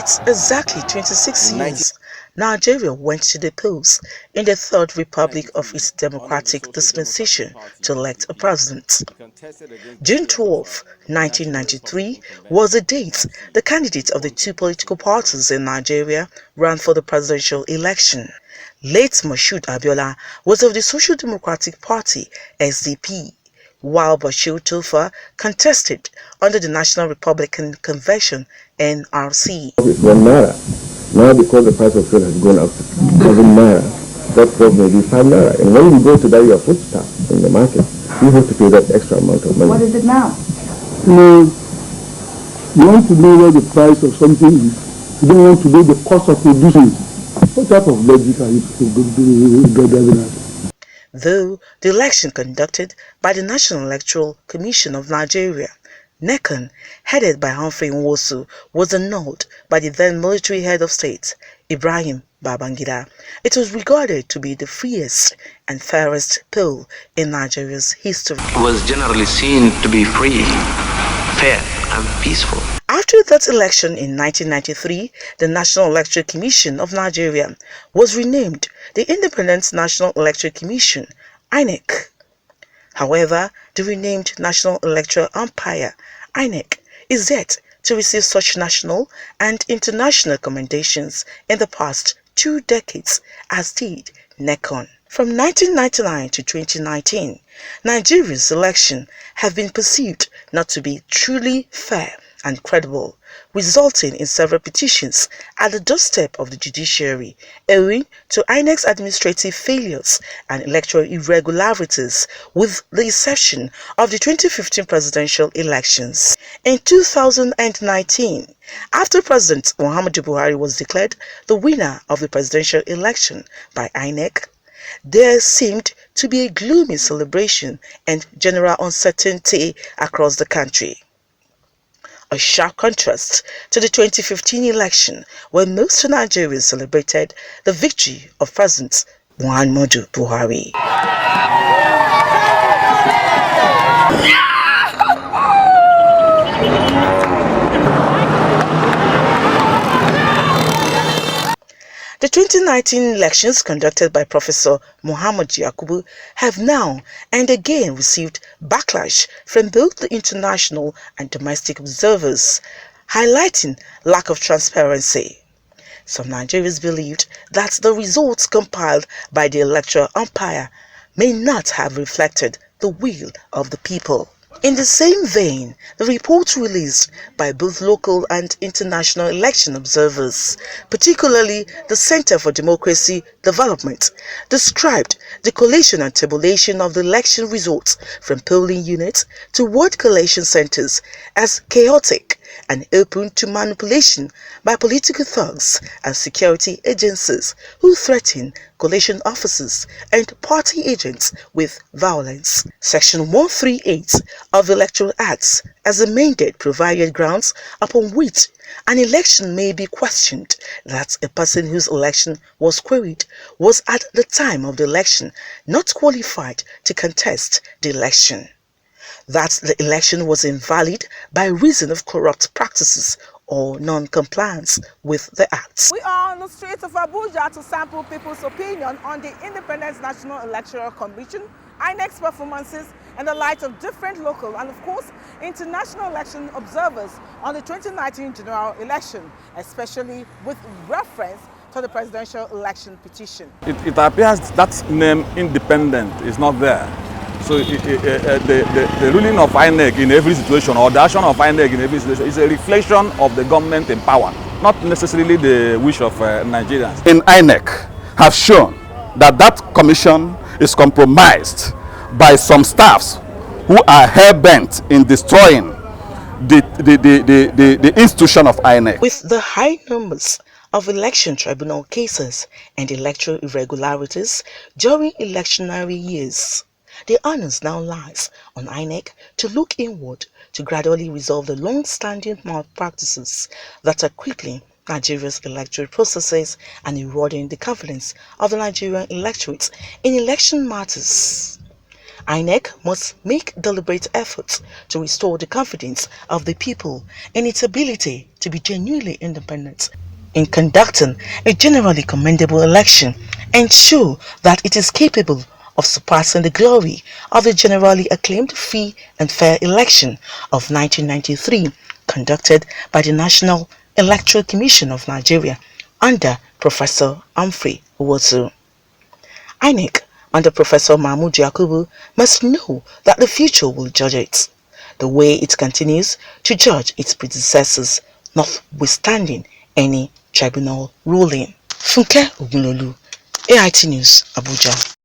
It's exactly 26 years Nigeria went to the polls in the Third Republic of its democratic dispensation to elect a president. June 12, 1993 was the date the candidates of the two political parties in Nigeria ran for the presidential election. Late Moshood Abiola was of the Social Democratic Party (SDP), while Bashir Tofa contested under the National Republican Convention (NRC). It's 1 naira. Now because the price of fuel has gone up to 7 naira, that cost maybe 5 naira. And when you go to buy your foodstuff in the market, you have to pay that extra amount of money. What is it now? You want to know what the price of something is. You don't want to know the cost of producing it. What type of logic are you driving at? Though the election conducted by the National Electoral Commission of Nigeria, NECON, headed by Humphrey Nwosu, was annulled by the then military head of state, Ibrahim Babangida. It was regarded to be the freest and fairest poll in Nigeria's history. It was generally seen to be free, fair, and peaceful. After that election in 1993, the National Electoral Commission of Nigeria was renamed the Independent National Electoral Commission, Inec. However, the renamed National Electoral Umpire, Inec, is yet to receive such national and international commendations in the past 2 decades as did NECON. From 1999 to 2019, Nigeria's election have been perceived not to be truly fair and credible, resulting in several petitions at the doorstep of the judiciary, owing to INEC's administrative failures and electoral irregularities, with the exception of the 2015 presidential elections. In 2019, after President Muhammadu Buhari was declared the winner of the presidential election by INEC, there seemed to be a gloomy celebration and general uncertainty across the country. A sharp contrast to the 2015 election, where most Nigerians celebrated the victory of President Muhammadu Buhari. The 2019 elections conducted by Professor Muhammad Yakubu have now and again received backlash from both the international and domestic observers, highlighting lack of transparency. Some Nigerians believed that the results compiled by the electoral umpire may not have reflected the will of the people. In the same vein, the report released by both local and international election observers, particularly the Center for Democracy Development, described the collation and tabulation of the election results from polling units to ward collation centers as chaotic and open to manipulation by political thugs and security agencies who threaten collation officers and party agents with violence. Section 138 of the Electoral Acts, as amended, provided grounds upon which an election may be questioned that a person whose election was queried was at the time of the election not qualified to contest the election, that the election was invalid by reason of corrupt practices or non-compliance with the acts. We are on the streets of Abuja to sample people's opinion on the Independent National Electoral Commission, INEC's performances in the light of different local and, of course, international election observers on the 2019 general election, especially with reference to the presidential election petition. It appears that name independent is not there. So the ruling of INEC in every situation, or the action of INEC in every situation, is a reflection of the government in power, not necessarily the wish of Nigerians. In INEC have shown that commission is compromised by some staffs who are hell-bent in destroying the institution of INEC. With the high numbers of election tribunal cases and electoral irregularities during electionary years, the onus now lies on INEC to look inward to gradually resolve the long-standing malpractices that are crippling Nigeria's electoral processes and eroding the confidence of the Nigerian electorate in election matters. Inec must make deliberate efforts to restore the confidence of the people in its ability to be genuinely independent in conducting a generally commendable election and show that it is capable of surpassing the glory of the generally acclaimed free and fair election of 1993 conducted by the National Electoral Commission of Nigeria under Professor Humphrey Uwosu. INEC under Professor Mahmoud Yakubu must know that the future will judge it, the way it continues to judge its predecessors, notwithstanding any tribunal ruling. Funke Ogunlolu, AIT News, Abuja.